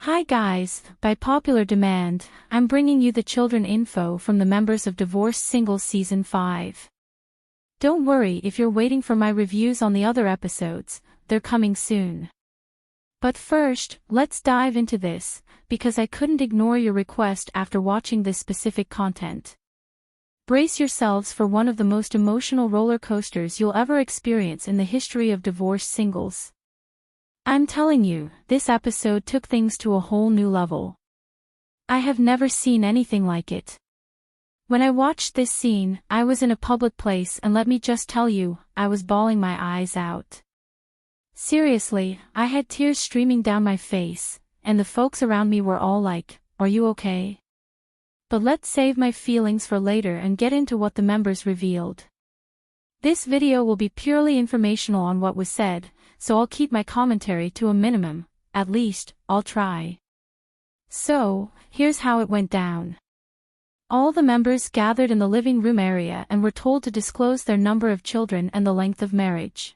Hi guys, by popular demand, I'm bringing you the children info from the members of Divorced Singles Season 5. Don't worry if you're waiting for my reviews on the other episodes, they're coming soon. But first, let's dive into this, because I couldn't ignore your request after watching this specific content. Brace yourselves for one of the most emotional roller coasters you'll ever experience in the history of divorced singles. I'm telling you, this episode took things to a whole new level. I have never seen anything like it. When I watched this scene, I was in a public place and let me just tell you, I was bawling my eyes out. Seriously, I had tears streaming down my face, and the folks around me were all like, "Are you okay?" But let's save my feelings for later and get into what the members revealed. This video will be purely informational on what was said, so I'll keep my commentary to a minimum, at least, I'll try. So, here's how it went down. All the members gathered in the living room area and were told to disclose their number of children and the length of marriage.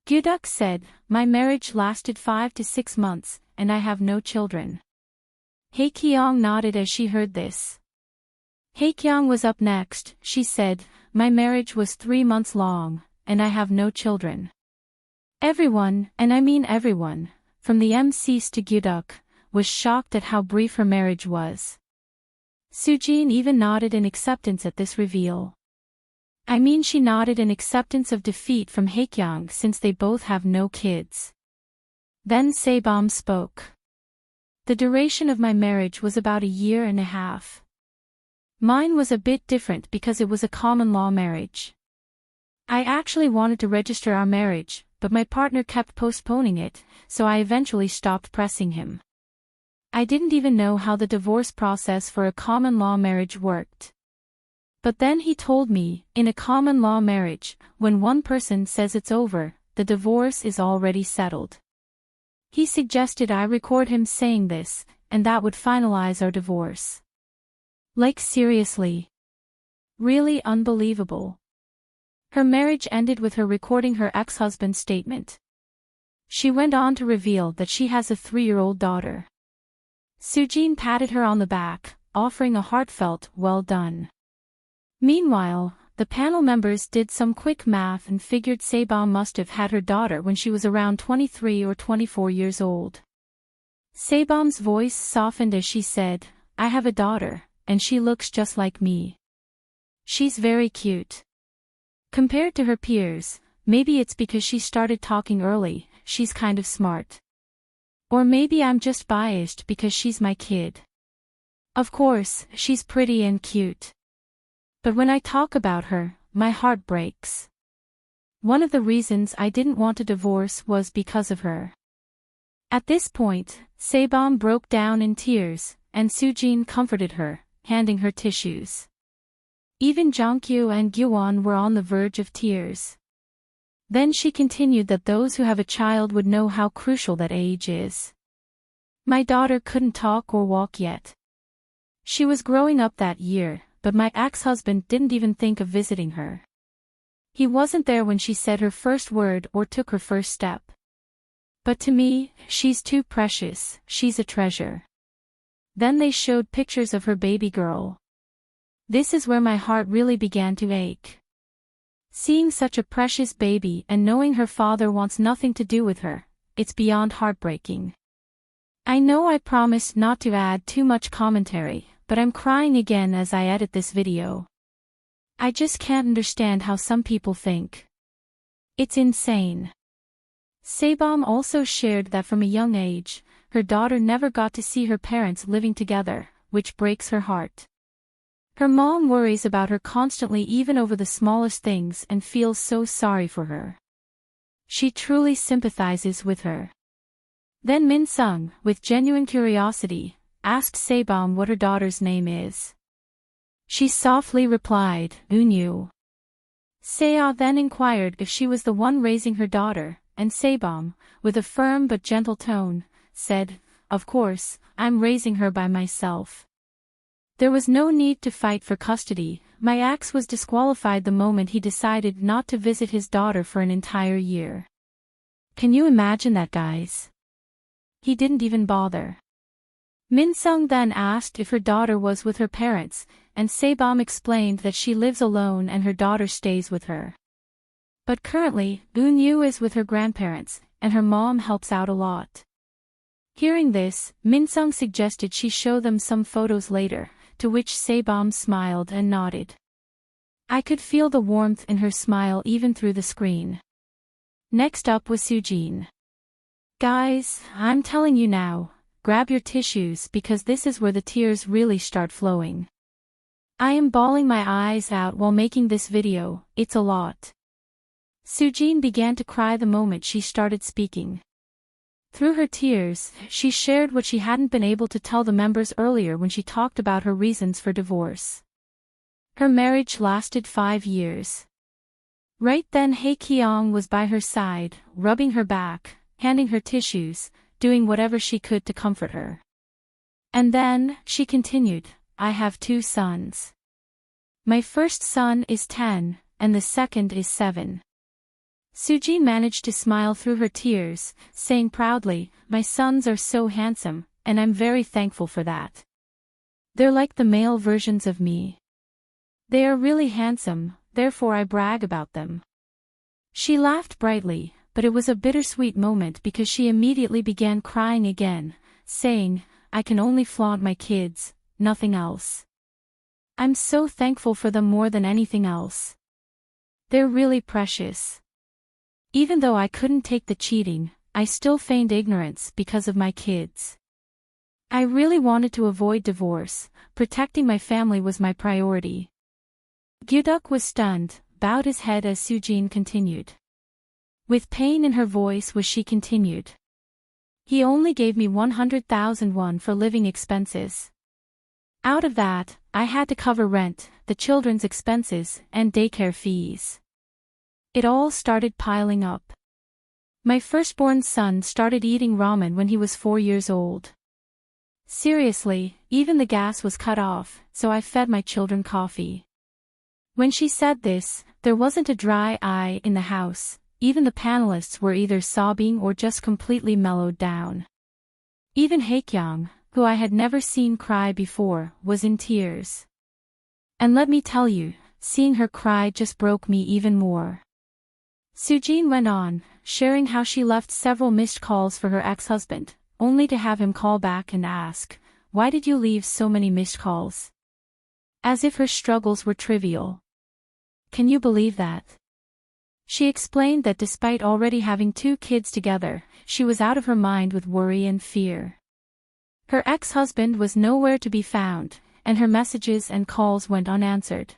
Gyuduk said, "My marriage lasted 5 to 6 months, and I have no children." Haekyong nodded as she heard this. Haekyong was up next. She said, "My marriage was 3 months long, and I have no children." Everyone, and I mean everyone, from the MCs to Gyuduk, was shocked at how brief her marriage was. Sujin even nodded in acceptance at this reveal. I mean, she nodded in acceptance of defeat from Haekyong since they both have no kids. Then Seom spoke. "The duration of my marriage was about 1.5 years. Mine was a bit different because it was a common law marriage. I actually wanted to register our marriage, but my partner kept postponing it, so I eventually stopped pressing him. I didn't even know how the divorce process for a common law marriage worked. But then he told me, in a common law marriage, when one person says it's over, the divorce is already settled. He suggested I record him saying this, and that would finalize our divorce." Like seriously. Really unbelievable. Her marriage ended with her recording her ex-husband's statement. She went on to reveal that she has a 3-year-old daughter. Sujin patted her on the back, offering a heartfelt, "Well done." Meanwhile, the panel members did some quick math and figured Seom must have had her daughter when she was around 23 or 24 years old. Seom's voice softened as she said, "I have a daughter, and she looks just like me. She's very cute. Compared to her peers, maybe it's because she started talking early, she's kind of smart. Or maybe I'm just biased because she's my kid. Of course, she's pretty and cute. But when I talk about her, my heart breaks. One of the reasons I didn't want a divorce was because of her." At this point, Seom broke down in tears, and Sujin comforted her, handing her tissues. Even Jongkyu and Gyuwon were on the verge of tears. Then she continued that those who have a child would know how crucial that age is. "My daughter couldn't talk or walk yet. She was growing up that year, but my ex-husband didn't even think of visiting her. He wasn't there when she said her first word or took her first step. But to me, she's too precious, she's a treasure." Then they showed pictures of her baby girl. This is where my heart really began to ache. Seeing such a precious baby and knowing her father wants nothing to do with her, it's beyond heartbreaking. I know I promised not to add too much commentary, but I'm crying again as I edit this video. I just can't understand how some people think. It's insane. Seom also shared that from a young age, her daughter never got to see her parents living together, which breaks her heart. Her mom worries about her constantly even over the smallest things and feels so sorry for her. She truly sympathizes with her. Then Min Sung, with genuine curiosity, asked Seom what her daughter's name is. She softly replied, "Unyu." Seya then inquired if she was the one raising her daughter, and Seom, with a firm but gentle tone, said, "Of course, I'm raising her by myself. There was no need to fight for custody, my ex was disqualified the moment he decided not to visit his daughter for an entire year." Can you imagine that, guys? He didn't even bother. Minsung then asked if her daughter was with her parents, and Seom explained that she lives alone and her daughter stays with her. But currently, Eun-yu is with her grandparents, and her mom helps out a lot. Hearing this, Minsung suggested she show them some photos later, to which Seom smiled and nodded. I could feel the warmth in her smile even through the screen. Next up was Sujin. Guys, I'm telling you now, grab your tissues because this is where the tears really start flowing. I am bawling my eyes out while making this video, it's a lot. Sujin began to cry the moment she started speaking. Through her tears, she shared what she hadn't been able to tell the members earlier when she talked about her reasons for divorce. Her marriage lasted 5 years. Right then Hae-kyung was by her side, rubbing her back, handing her tissues, doing whatever she could to comfort her. And then, she continued, I have 2 sons. My first son is 10, and the second is 7. Sujin managed to smile through her tears, saying proudly, my sons are so handsome, and I'm very thankful for that. They're like the male versions of me. They are really handsome, therefore I brag about them. She laughed brightly, but it was a bittersweet moment because she immediately began crying again, saying, I can only flaunt my kids, nothing else. I'm so thankful for them more than anything else. They're really precious. Even though I couldn't take the cheating, I still feigned ignorance because of my kids. I really wanted to avoid divorce, protecting my family was my priority. Gyuduk was stunned, bowed his head as Sujin continued. With pain in her voice she continued. He only gave me 100,000 won for living expenses. Out of that, I had to cover rent, the children's expenses, and daycare fees. It all started piling up. My firstborn son started eating ramen when he was 4 years old. Seriously, even the gas was cut off, so I fed my children coffee. When she said this, there wasn't a dry eye in the house, even the panelists were either sobbing or just completely mellowed down. Even Hae-kyung, who I had never seen cry before, was in tears. And let me tell you, seeing her cry just broke me even more. Sujin went on, sharing how she left several missed calls for her ex-husband, only to have him call back and ask, why did you leave so many missed calls? As if her struggles were trivial. Can you believe that? She explained that despite already having 2 kids together, she was out of her mind with worry and fear. Her ex-husband was nowhere to be found, and her messages and calls went unanswered.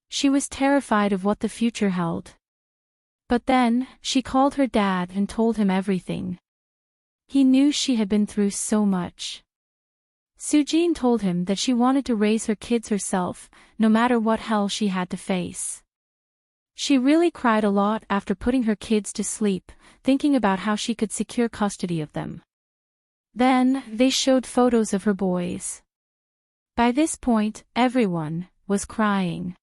She was terrified of what the future held. But then, she called her dad and told him everything. He knew she had been through so much. Sujin told him that she wanted to raise her kids herself, no matter what hell she had to face. She really cried a lot after putting her kids to sleep, thinking about how she could secure custody of them. Then, they showed photos of her boys. By this point, everyone was crying.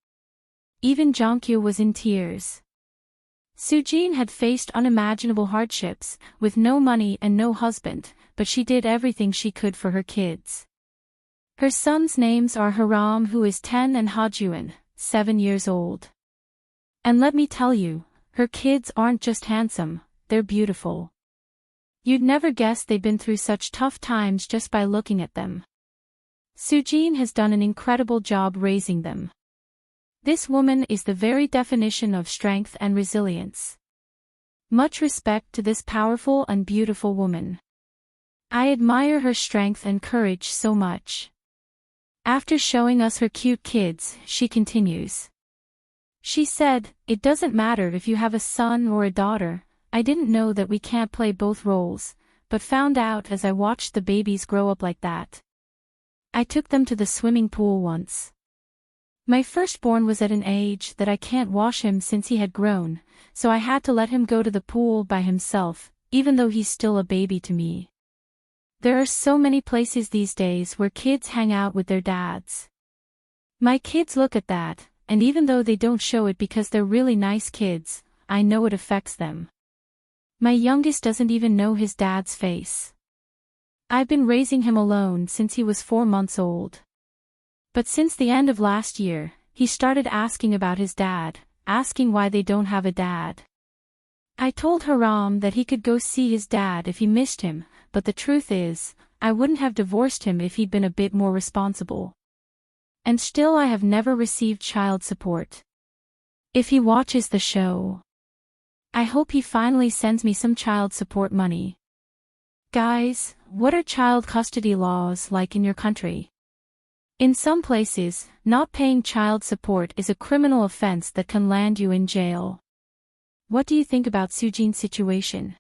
Even Jongkyu was in tears. Sujin had faced unimaginable hardships, with no money and no husband, but she did everything she could for her kids. Her sons' names are Haram, who is 10, and Hajuan, 7 years old. And let me tell you, her kids aren't just handsome, they're beautiful. You'd never guess they've been through such tough times just by looking at them. Sujin has done an incredible job raising them. This woman is the very definition of strength and resilience. Much respect to this powerful and beautiful woman. I admire her strength and courage so much. After showing us her cute kids, she continues. She said, it doesn't matter if you have a son or a daughter, I didn't know that we can't play both roles, but found out as I watched the babies grow up like that. I took them to the swimming pool once. My firstborn was at an age that I can't wash him since he had grown, so I had to let him go to the pool by himself, even though he's still a baby to me. There are so many places these days where kids hang out with their dads. My kids look at that, and even though they don't show it because they're really nice kids, I know it affects them. My youngest doesn't even know his dad's face. I've been raising him alone since he was 4 months old. But since the end of last year, he started asking about his dad, asking why they don't have a dad. I told Haram that he could go see his dad if he missed him, but the truth is, I wouldn't have divorced him if he'd been a bit more responsible. And still I have never received child support. If he watches the show, I hope he finally sends me some child support money. Guys, what are child custody laws like in your country? In some places, not paying child support is a criminal offense that can land you in jail. What do you think about Sujin's situation?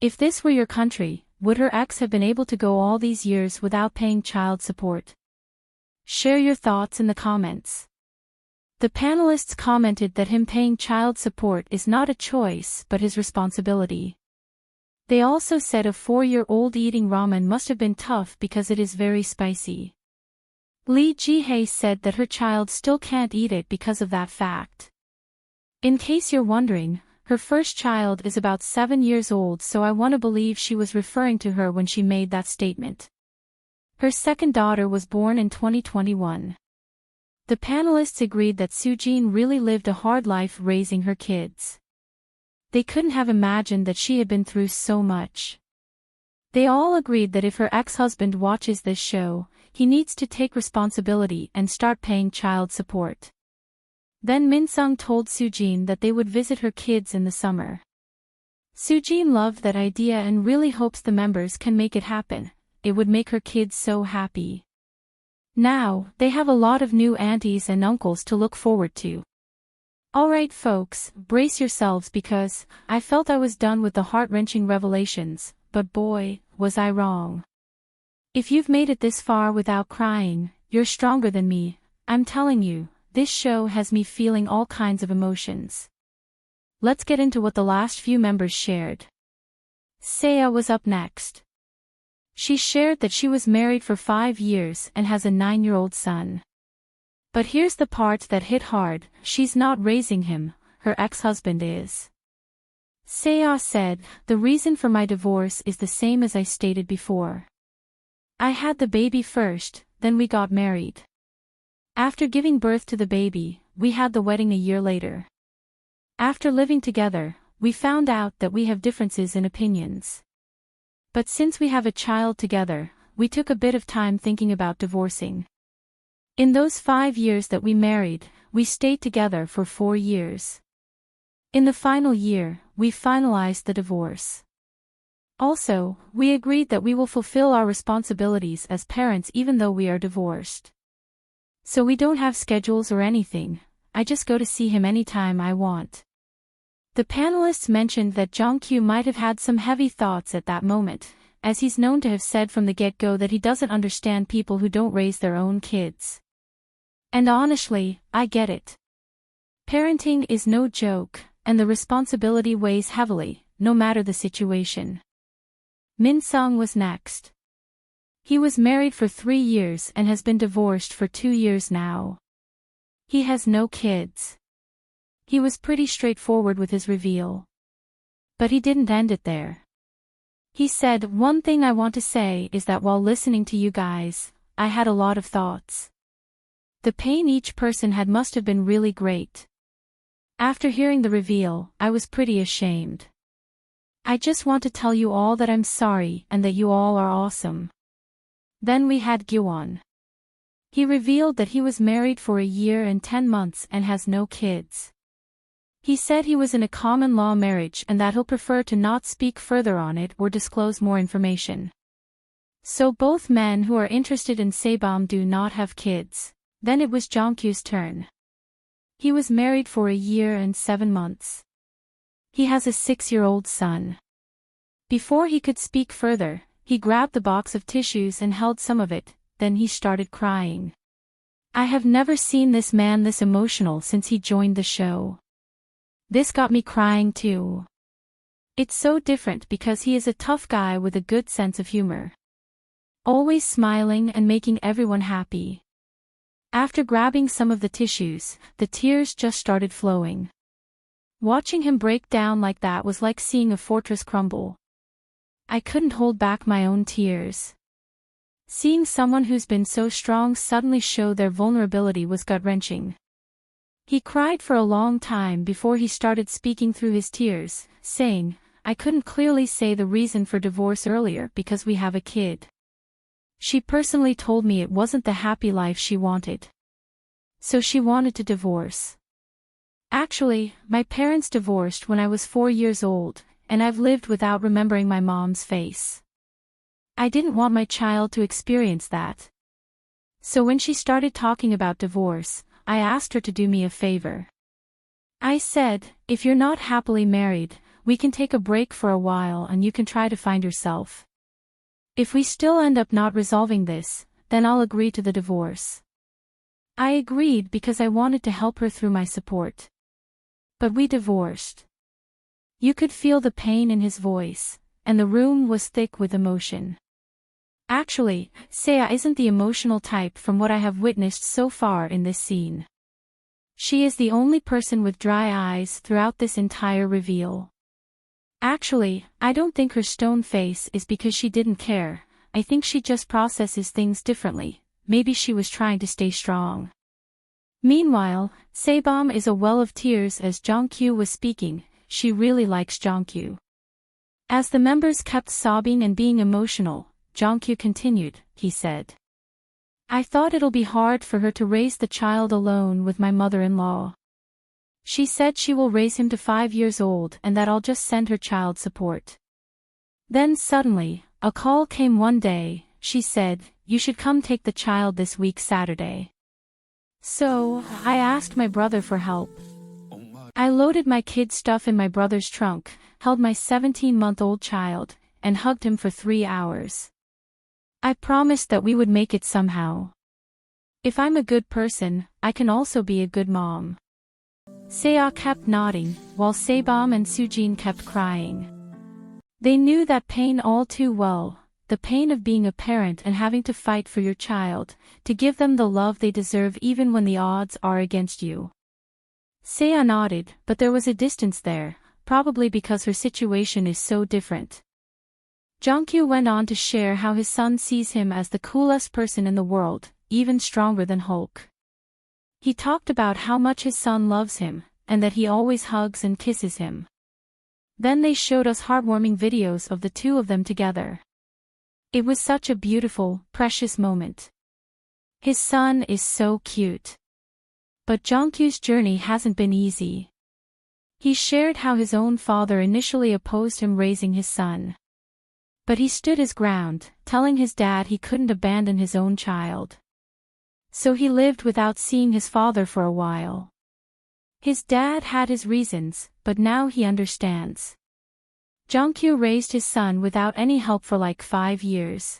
If this were your country, would her ex have been able to go all these years without paying child support? Share your thoughts in the comments. The panelists commented that him paying child support is not a choice but his responsibility. They also said a 4-year-old eating ramen must have been tough because it is very spicy. Lee Ji-hae said that her child still can't eat it because of that fact. In case you're wondering, her first child is about 7 years old, so I want to believe she was referring to her when she made that statement. Her second daughter was born in 2021. The panelists agreed that Sujin really lived a hard life raising her kids. They couldn't have imagined that she had been through so much. They all agreed that if her ex-husband watches this show, he needs to take responsibility and start paying child support. Then Minang told Sujin that they would visit her kids in the summer. Sujin loved that idea and really hopes the members can make it happen. It would make her kids so happy. Now, they have a lot of new aunties and uncles to look forward to. Alright folks, brace yourselves because I felt I was done with the heart-wrenching revelations, but boy, was I wrong. If you've made it this far without crying, you're stronger than me. I'm telling you, this show has me feeling all kinds of emotions. Let's get into what the last few members shared. Seya was up next. She shared that she was married for 5 years and has a 9-year-old son. But here's the part that hit hard, she's not raising him, her ex-husband is. Seya said, the reason for my divorce is the same as I stated before. I had the baby first, then we got married. After giving birth to the baby, we had the wedding a year later. After living together, we found out that we have differences in opinions. But since we have a child together, we took a bit of time thinking about divorcing. In those 5 years that we married, we stayed together for 4 years. In the final year, we finalized the divorce. Also, we agreed that we will fulfill our responsibilities as parents even though we are divorced. So we don't have schedules or anything, I just go to see him anytime I want. The panelists mentioned that Jong might have had some heavy thoughts at that moment, as he's known to have said from the get-go that he doesn't understand people who don't raise their own kids. And honestly, I get it. Parenting is no joke, and the responsibility weighs heavily, no matter the situation. Minang was next. He was married for 3 years and has been divorced for 2 years now. He has no kids. He was pretty straightforward with his reveal. But he didn't end it there. He said, one thing I want to say is that while listening to you guys, I had a lot of thoughts. The pain each person had must have been really great. After hearing the reveal, I was pretty ashamed. I just want to tell you all that I'm sorry and that you all are awesome. Then we had Gwon. He revealed that he was married for 1 year and 10 months and has no kids. He said he was in a common law marriage and that he'll prefer to not speak further on it or disclose more information. So both men who are interested in Seom do not have kids. Then it was Jong's turn. He was married for 1 year and 7 months. He has a 6-year-old son. Before he could speak further, he grabbed the box of tissues and held some of it, then he started crying. I have never seen this man this emotional since he joined the show. This got me crying too. It's so different because he is a tough guy with a good sense of humor. Always smiling and making everyone happy. After grabbing some of the tissues, the tears just started flowing. Watching him break down like that was like seeing a fortress crumble. I couldn't hold back my own tears. Seeing someone who's been so strong suddenly show their vulnerability was gut-wrenching. He cried for a long time before he started speaking through his tears, saying, "I couldn't clearly say the reason for divorce earlier because we have a kid. She personally told me it wasn't the happy life she wanted. So she wanted to divorce. Actually, my parents divorced when I was 4 years old, and I've lived without remembering my mom's face. I didn't want my child to experience that. So when she started talking about divorce, I asked her to do me a favor. I said, if you're not happily married, we can take a break for a while and you can try to find yourself. If we still end up not resolving this, then I'll agree to the divorce." I agreed because I wanted to help her through my support. But we divorced. You could feel the pain in his voice, and the room was thick with emotion. Actually, Seya isn't the emotional type from what I have witnessed so far in this scene. She is the only person with dry eyes throughout this entire reveal. Actually, I don't think her stone face is because she didn't care. I think she just processes things differently. Maybe she was trying to stay strong. Meanwhile, Seom is a well of tears as Jong was speaking. She really likes Jong. As the members kept sobbing and being emotional, Jong continued, he said. "I thought it'll be hard for her to raise the child alone with my mother-in-law. She said she will raise him to 5 years old and that I'll just send her child support. Then suddenly, a call came one day. She said, you should come take the child this week Saturday. So, I asked my brother for help. I loaded my kid's stuff in my brother's trunk, held my 17-month-old child, and hugged him for 3 hours. I promised that we would make it somehow. If I'm a good person, I can also be a good mom." Seya kept nodding, while Seom and Sujin kept crying. They knew that pain all too well, the pain of being a parent and having to fight for your child, to give them the love they deserve even when the odds are against you. Seya nodded, but there was a distance there, probably because her situation is so different. Jong went on to share how his son sees him as the coolest person in the world, even stronger than Hulk. He talked about how much his son loves him, and that he always hugs and kisses him. Then they showed us heartwarming videos of the two of them together. It was such a beautiful, precious moment. His son is so cute. But Jongkyu's journey hasn't been easy. He shared how his own father initially opposed him raising his son. But he stood his ground, telling his dad he couldn't abandon his own child. So he lived without seeing his father for a while. His dad had his reasons, but now he understands. Jongkyu raised his son without any help for like 5 years.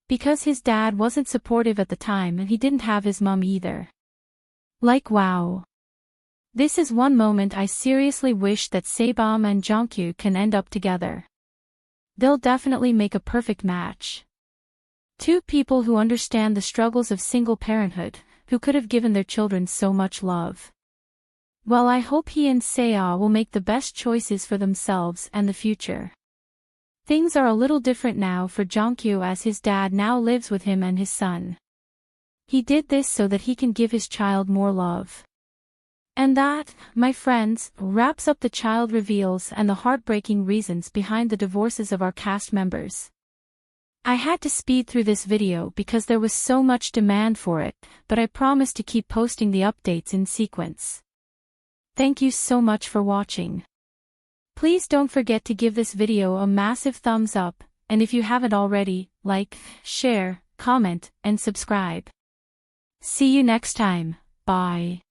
Because his dad wasn't supportive at the time and he didn't have his mom either. Like wow. This is one moment I seriously wish that Seom and Jongkyu can end up together. They'll definitely make a perfect match. Two people who understand the struggles of single parenthood, who could have given their children so much love. Well, I hope he and Seya will make the best choices for themselves and the future. Things are a little different now for Jongkyu as his dad now lives with him and his son. He did this so that he can give his child more love. And that, my friends, wraps up the child reveals and the heartbreaking reasons behind the divorces of our cast members. I had to speed through this video because there was so much demand for it, but I promise to keep posting the updates in sequence. Thank you so much for watching. Please don't forget to give this video a massive thumbs up, and if you haven't already, like, share, comment, and subscribe. See you next time, bye.